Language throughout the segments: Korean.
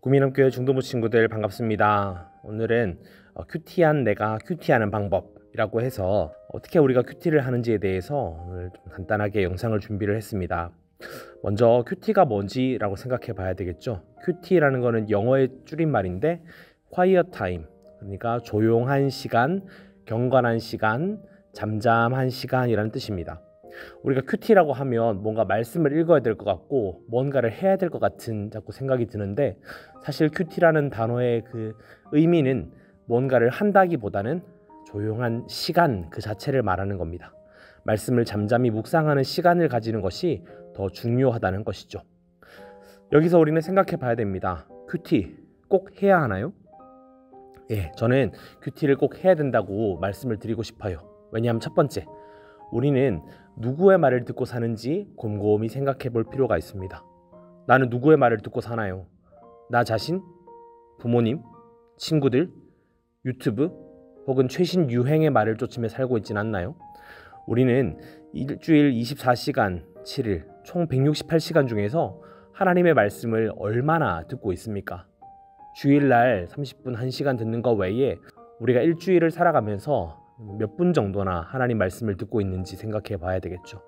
구민함교회 중도부 친구들 반갑습니다. 오늘은 큐티한 내가 큐티하는 방법이라고 해서 어떻게 우리가 큐티를 하는지에 대해서 오늘 좀 간단하게 영상을 준비를 했습니다. 먼저 큐티가 뭔지라고 생각해 봐야 되겠죠. 큐티라는 거는 영어의 줄임말인데 quiet time, 그러니까 조용한 시간, 경건한 시간, 잠잠한 시간이라는 뜻입니다. 우리가 큐티라고 하면 뭔가 말씀을 읽어야 될 것 같고 뭔가를 해야 될 것 같은 자꾸 생각이 드는데, 사실 큐티라는 단어의 그 의미는 뭔가를 한다기보다는 조용한 시간 그 자체를 말하는 겁니다. 말씀을 잠잠히 묵상하는 시간을 가지는 것이 더 중요하다는 것이죠. 여기서 우리는 생각해 봐야 됩니다. 큐티 꼭 해야 하나요? 저는 큐티를 꼭 해야 된다고 말씀을 드리고 싶어요. 왜냐하면 첫 번째, 우리는 누구의 말을 듣고 사는지 곰곰이 생각해 볼 필요가 있습니다. 나는 누구의 말을 듣고 사나요? 나 자신? 부모님? 친구들? 유튜브? 혹은 최신 유행의 말을 쫓으며 살고 있진 않나요? 우리는 일주일 24시간 7일 총 168시간 중에서 하나님의 말씀을 얼마나 듣고 있습니까? 주일날 30분 1시간 듣는 것 외에 우리가 일주일을 살아가면서 몇 분 정도나 하나님 말씀을 듣고 있는지 생각해 봐야 되겠죠.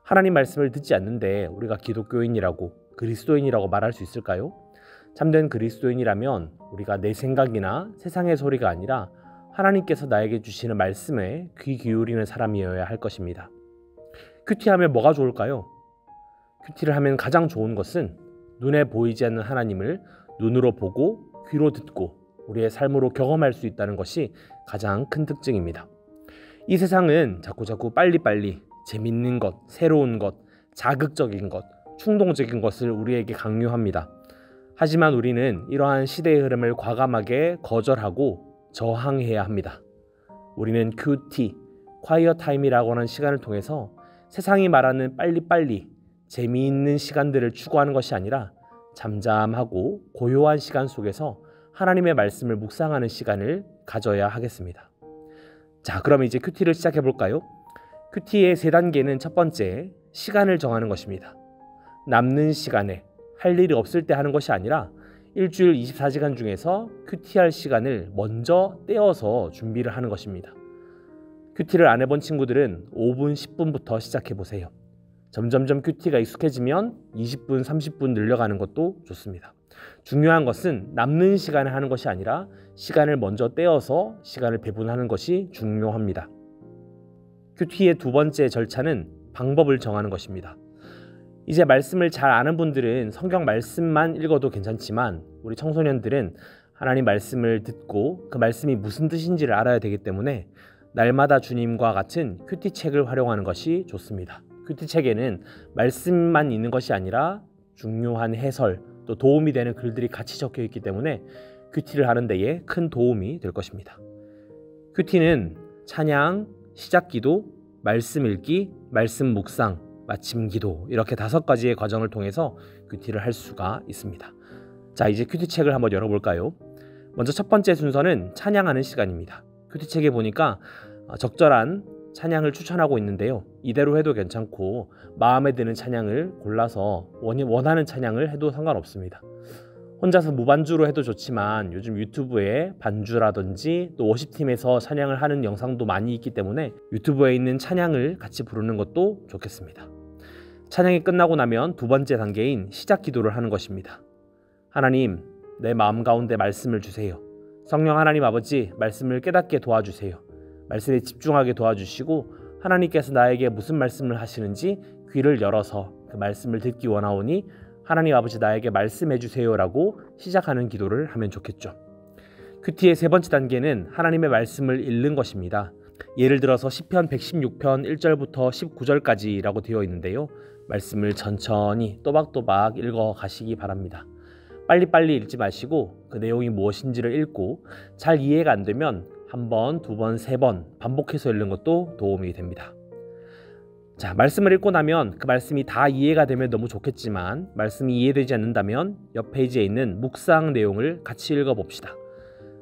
하나님 말씀을 듣지 않는데 우리가 기독교인이라고, 그리스도인이라고 말할 수 있을까요? 참된 그리스도인이라면 우리가 내 생각이나 세상의 소리가 아니라 하나님께서 나에게 주시는 말씀에 귀 기울이는 사람이어야 할 것입니다. 큐티하면 뭐가 좋을까요? 큐티를 하면 가장 좋은 것은 눈에 보이지 않는 하나님을 눈으로 보고 귀로 듣고 우리의 삶으로 경험할 수 있다는 것이 가장 큰 특징입니다. 이 세상은 자꾸 빨리빨리 재밌는 것, 새로운 것, 자극적인 것, 충동적인 것을 우리에게 강요합니다. 하지만 우리는 이러한 시대의 흐름을 과감하게 거절하고 저항해야 합니다. 우리는 큐티, quiet time이라고 하는 시간을 통해서 세상이 말하는 빨리빨리 재미있는 시간들을 추구하는 것이 아니라 잠잠하고 고요한 시간 속에서 하나님의 말씀을 묵상하는 시간을 가져야 하겠습니다. 자, 그럼 이제 큐티를 시작해 볼까요? 큐티의 3단계는 첫 번째, 시간을 정하는 것입니다. 남는 시간에 할 일이 없을 때 하는 것이 아니라 일주일 24시간 중에서 큐티할 시간을 먼저 떼어서 준비를 하는 것입니다. 큐티를 안 해본 친구들은 5분, 10분부터 시작해 보세요. 점점점 큐티가 익숙해지면 20분, 30분 늘려가는 것도 좋습니다. 중요한 것은 남는 시간에 하는 것이 아니라 시간을 먼저 떼어서 시간을 배분하는 것이 중요합니다. 큐티의 2번째 절차는 방법을 정하는 것입니다. 이제 말씀을 잘 아는 분들은 성경 말씀만 읽어도 괜찮지만 우리 청소년들은 하나님 말씀을 듣고 그 말씀이 무슨 뜻인지를 알아야 되기 때문에 날마다 주님과 같은 큐티 책을 활용하는 것이 좋습니다. 큐티 책에는 말씀만 있는 것이 아니라 중요한 해설, 또 도움이 되는 글들이 같이 적혀 있기 때문에 큐티를 하는 데에 큰 도움이 될 것입니다. 큐티는 찬양, 시작기도, 말씀 읽기, 말씀 묵상, 마침 기도, 이렇게 5가지의 과정을 통해서 큐티를 할 수가 있습니다. 자, 이제 큐티 책을 한번 열어볼까요? 먼저 첫 번째 순서는 찬양하는 시간입니다. 큐티 책에 보니까 적절한 찬양을 추천하고 있는데요. 이대로 해도 괜찮고 마음에 드는 찬양을 골라서 원하는 찬양을 해도 상관없습니다. 혼자서 무반주로 해도 좋지만 요즘 유튜브에 반주라든지 또 워십팀에서 찬양을 하는 영상도 많이 있기 때문에 유튜브에 있는 찬양을 같이 부르는 것도 좋겠습니다. 찬양이 끝나고 나면 2번째 단계인 시작 기도를 하는 것입니다. 하나님, 내 마음 가운데 말씀을 주세요. 성령 하나님 아버지, 말씀을 깨닫게 도와주세요. 말씀에 집중하게 도와주시고 하나님께서 나에게 무슨 말씀을 하시는지 귀를 열어서 그 말씀을 듣기 원하오니 하나님 아버지 나에게 말씀해 주세요라고 시작하는 기도를 하면 좋겠죠. 큐티의 3번째 단계는 하나님의 말씀을 읽는 것입니다. 예를 들어서 시편 116편 1절부터 19절까지라고 되어 있는데요. 말씀을 천천히 또박또박 읽어 가시기 바랍니다. 빨리빨리 읽지 마시고 그 내용이 무엇인지를 읽고 잘 이해가 안 되면 1번, 2번, 3번 반복해서 읽는 것도 도움이 됩니다. 자, 말씀을 읽고 나면 그 말씀이 다 이해가 되면 너무 좋겠지만 말씀이 이해되지 않는다면 옆 페이지에 있는 묵상 내용을 같이 읽어봅시다.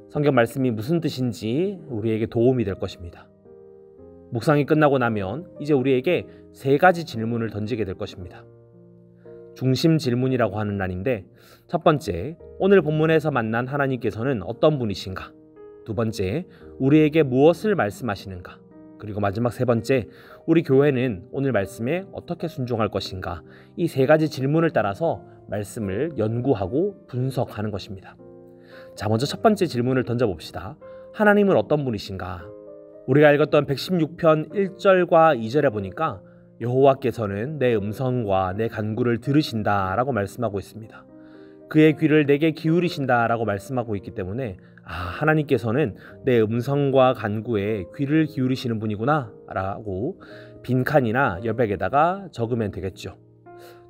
성경 말씀이 무슨 뜻인지 우리에게 도움이 될 것입니다. 묵상이 끝나고 나면 이제 우리에게 3가지 질문을 던지게 될 것입니다. 중심 질문이라고 하는 날인데, 첫 번째, 오늘 본문에서 만난 하나님께서는 어떤 분이신가? 두 번째, 우리에게 무엇을 말씀하시는가? 그리고 마지막 세 번째, 우리 교회는 오늘 말씀에 어떻게 순종할 것인가? 이 세 가지 질문을 따라서 말씀을 연구하고 분석하는 것입니다. 자, 먼저 첫 번째 질문을 던져봅시다. 하나님은 어떤 분이신가? 우리가 읽었던 116편 1절과 2절에 보니까 여호와께서는 내 음성과 내 간구를 들으신다 라고 말씀하고 있습니다. 그의 귀를 내게 기울이신다 라고 말씀하고 있기 때문에 하나님께서는 내 음성과 간구에 귀를 기울이시는 분이구나 라고 빈칸이나 여백에다가 적으면 되겠죠.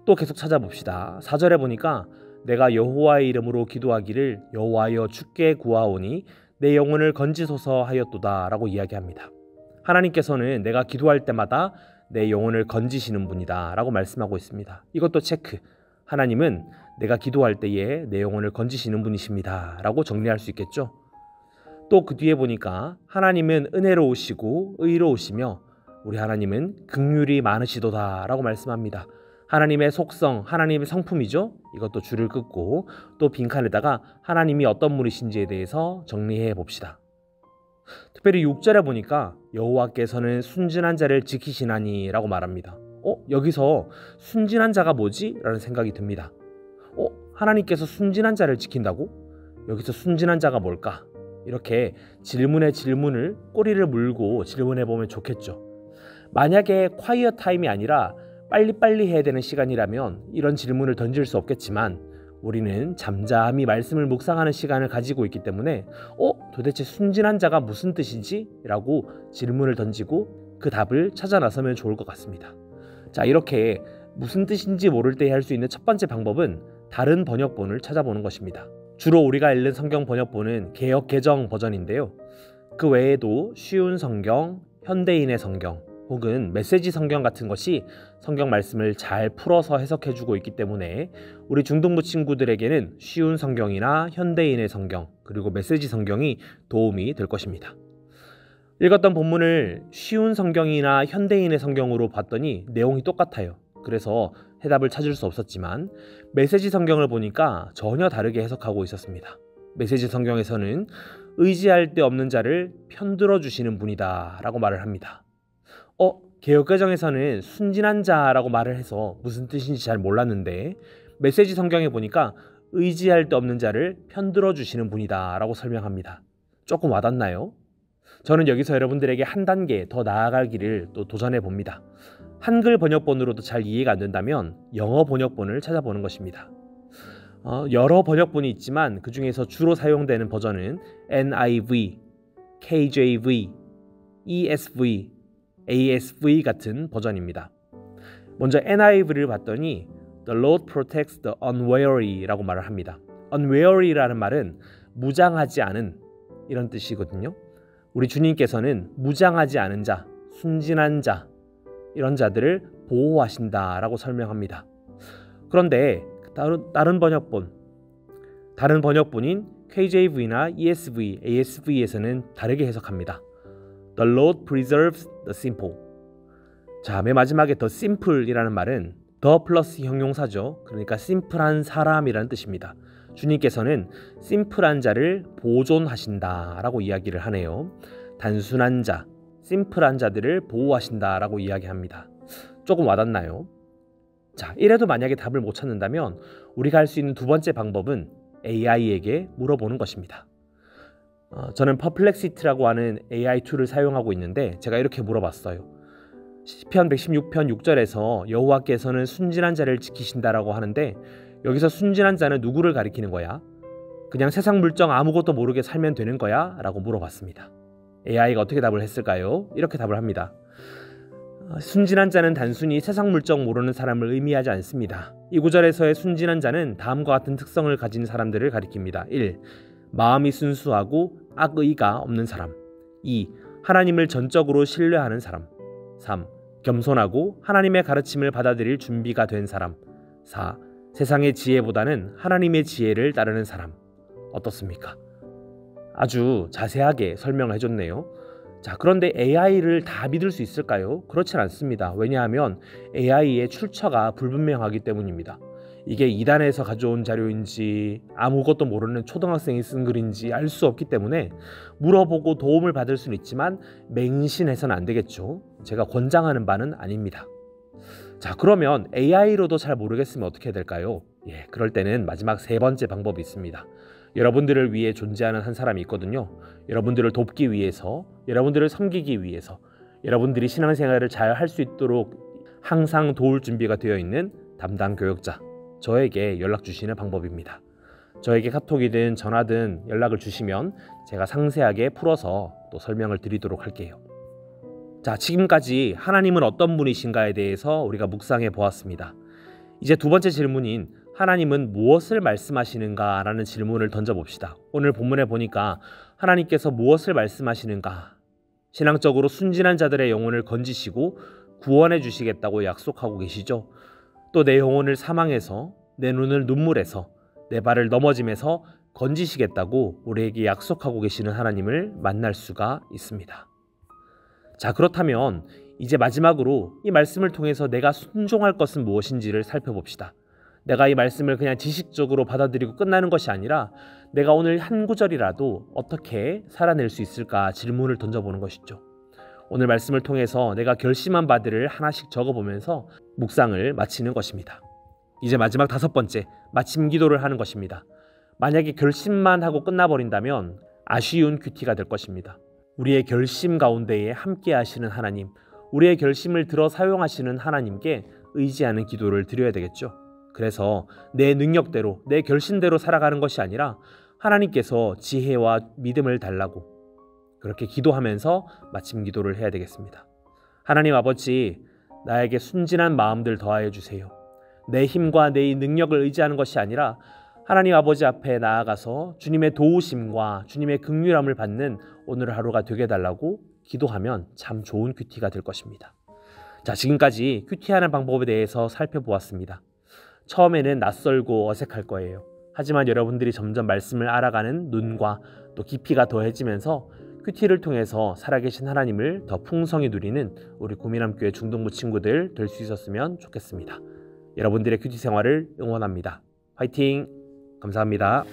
또 계속 찾아봅시다. 4절에 보니까 내가 여호와의 이름으로 기도하기를 여호와여 주께 구하오니 내 영혼을 건지소서 하였도다 라고 이야기합니다. 하나님께서는 내가 기도할 때마다 내 영혼을 건지시는 분이다 라고 말씀하고 있습니다. 이것도 체크. 하나님은 내가 기도할 때에 내 영혼을 건지시는 분이십니다 라고 정리할 수 있겠죠. 또 그 뒤에 보니까 하나님은 은혜로우시고 의로우시며 우리 하나님은 긍휼이 많으시도다 라고 말씀합니다. 하나님의 속성, 하나님의 성품이죠. 이것도 줄을 긋고 또 빈칸에다가 하나님이 어떤 분이신지에 대해서 정리해 봅시다. 특별히 6절에 보니까 여호와께서는 순진한 자를 지키시나니 라고 말합니다. 여기서 순진한 자가 뭐지? 라는 생각이 듭니다. 하나님께서 순진한 자를 지킨다고? 여기서 순진한 자가 뭘까? 이렇게 질문에 질문을 꼬리를 물고 질문해 보면 좋겠죠. 만약에 콰이어 타임이 아니라 빨리빨리 해야 되는 시간이라면 이런 질문을 던질 수 없겠지만 우리는 잠잠히 말씀을 묵상하는 시간을 가지고 있기 때문에 도대체 순진한 자가 무슨 뜻이지? 라고 질문을 던지고 그 답을 찾아 나서면 좋을 것 같습니다. 자, 이렇게 무슨 뜻인지 모를 때 할 수 있는 첫 번째 방법은 다른 번역본을 찾아보는 것입니다. 주로 우리가 읽는 성경 번역본은 개역 개정 버전인데요. 그 외에도 쉬운 성경, 현대인의 성경 혹은 메시지 성경 같은 것이 성경 말씀을 잘 풀어서 해석해주고 있기 때문에 우리 중등부 친구들에게는 쉬운 성경이나 현대인의 성경 그리고 메시지 성경이 도움이 될 것입니다. 읽었던 본문을 쉬운 성경이나 현대인의 성경으로 봤더니 내용이 똑같아요. 그래서 해답을 찾을 수 없었지만 메시지 성경을 보니까 전혀 다르게 해석하고 있었습니다. 메시지 성경에서는 의지할 데 없는 자를 편들어 주시는 분이다 라고 말을 합니다. 개역개정에서는 순진한 자라고 말을 해서 무슨 뜻인지 잘 몰랐는데 메시지 성경에 보니까 의지할 데 없는 자를 편들어 주시는 분이다 라고 설명합니다. 조금 와닿나요? 저는 여기서 여러분들에게 한 단계 더 나아가기를 또 도전해 봅니다. 한글 번역본으로도 잘 이해가 안 된다면 영어 번역본을 찾아보는 것입니다. 여러 번역본이 있지만 그 중에서 주로 사용되는 버전은 NIV, KJV, ESV, ASV 같은 버전입니다. 먼저 NIV를 봤더니 The Lord protects the unwary 라고 말을 합니다. unwary라는 말은 무장하지 않은 이런 뜻이거든요. 우리 주님께서는 무장하지 않은 자, 순진한 자 이런 자들을 보호하신다 라고 설명합니다. 그런데 다른 번역본인 KJV나 ESV, ASV에서는 다르게 해석합니다. The Lord preserves the simple. 자, 맨 마지막에 the simple이라는 말은 the 플러스 형용사죠. 그러니까 심플한 사람이라는 뜻입니다. 주님께서는 심플한 자를 보존하신다 라고 이야기를 하네요. 단순한 자, 심플한 자들을 보호하신다 라고 이야기합니다. 조금 와닿나요? 자, 이래도 만약에 답을 못 찾는다면 우리가 할 수 있는 두 번째 방법은 AI에게 물어보는 것입니다. 저는 퍼플렉시티라고 하는 AI 툴을 사용하고 있는데 제가 이렇게 물어봤어요. 시편 116편 6절에서 여호와께서는 순진한 자를 지키신다라고 하는데 여기서 순진한 자는 누구를 가리키는 거야? 그냥 세상 물정 아무것도 모르게 살면 되는 거야? 라고 물어봤습니다. AI가 어떻게 답을 했을까요? 이렇게 답을 합니다. 순진한 자는 단순히 세상 물정 모르는 사람을 의미하지 않습니다. 이 구절에서의 순진한 자는 다음과 같은 특성을 가진 사람들을 가리킵니다. 1. 마음이 순수하고 악의가 없는 사람. 2. 하나님을 전적으로 신뢰하는 사람. 3. 겸손하고 하나님의 가르침을 받아들일 준비가 된 사람. 4. 세상의 지혜보다는 하나님의 지혜를 따르는 사람. 어떻습니까? 아주 자세하게 설명을 해줬네요. 자, 그런데 AI를 다 믿을 수 있을까요? 그렇진 않습니다. 왜냐하면 AI의 출처가 불분명하기 때문입니다. 이게 2단에서 가져온 자료인지 아무것도 모르는 초등학생이 쓴 글인지 알 수 없기 때문에 물어보고 도움을 받을 수는 있지만 맹신해서는 안 되겠죠. 제가 권장하는 바는 아닙니다. 자, 그러면 AI로도 잘 모르겠으면 어떻게 해야 될까요? 그럴 때는 마지막 세 번째 방법이 있습니다. 여러분들을 위해 존재하는 한 사람이 있거든요. 여러분들을 돕기 위해서, 여러분들을 섬기기 위해서, 여러분들이 신앙생활을 잘 할 수 있도록 항상 도울 준비가 되어 있는 담당 교역자, 저에게 연락 주시는 방법입니다. 저에게 카톡이든 전화든 연락을 주시면 제가 상세하게 풀어서 또 설명을 드리도록 할게요. 자, 지금까지 하나님은 어떤 분이신가에 대해서 우리가 묵상해 보았습니다. 이제 두 번째 질문인 하나님은 무엇을 말씀하시는가 라는 질문을 던져봅시다. 오늘 본문에 보니까 하나님께서 무엇을 말씀하시는가, 신앙적으로 순진한 자들의 영혼을 건지시고 구원해 주시겠다고 약속하고 계시죠. 또 내 영혼을 사망에서, 내 눈을 눈물에서, 내 발을 넘어짐에서 건지시겠다고 우리에게 약속하고 계시는 하나님을 만날 수가 있습니다. 자, 그렇다면 이제 마지막으로 이 말씀을 통해서 내가 순종할 것은 무엇인지를 살펴봅시다. 내가 이 말씀을 그냥 지식적으로 받아들이고 끝나는 것이 아니라 내가 오늘 한 구절이라도 어떻게 살아낼 수 있을까 질문을 던져보는 것이죠. 오늘 말씀을 통해서 내가 결심한 바들을 하나씩 적어보면서 묵상을 마치는 것입니다. 이제 마지막 다섯 번째, 마침 기도를 하는 것입니다. 만약에 결심만 하고 끝나버린다면 아쉬운 큐티가 될 것입니다. 우리의 결심 가운데에 함께 하시는 하나님, 우리의 결심을 들어 사용하시는 하나님께 의지하는 기도를 드려야 되겠죠. 그래서 내 능력대로, 내 결심대로 살아가는 것이 아니라 하나님께서 지혜와 믿음을 달라고 그렇게 기도하면서 마침 기도를 해야 되겠습니다. 하나님 아버지, 나에게 순진한 마음들 더하여 주세요. 내 힘과 내 능력을 의지하는 것이 아니라 하나님 아버지 앞에 나아가서 주님의 도우심과 주님의 긍휼함을 받는 오늘 하루가 되게 해달라고 기도하면 참 좋은 큐티가 될 것입니다. 자, 지금까지 큐티하는 방법에 대해서 살펴보았습니다. 처음에는 낯설고 어색할 거예요. 하지만 여러분들이 점점 말씀을 알아가는 눈과 또 깊이가 더해지면서 큐티를 통해서 살아계신 하나님을 더 풍성히 누리는 우리 구미남교회 중동부 친구들 될 수 있었으면 좋겠습니다. 여러분들의 큐티 생활을 응원합니다. 화이팅! 감사합니다.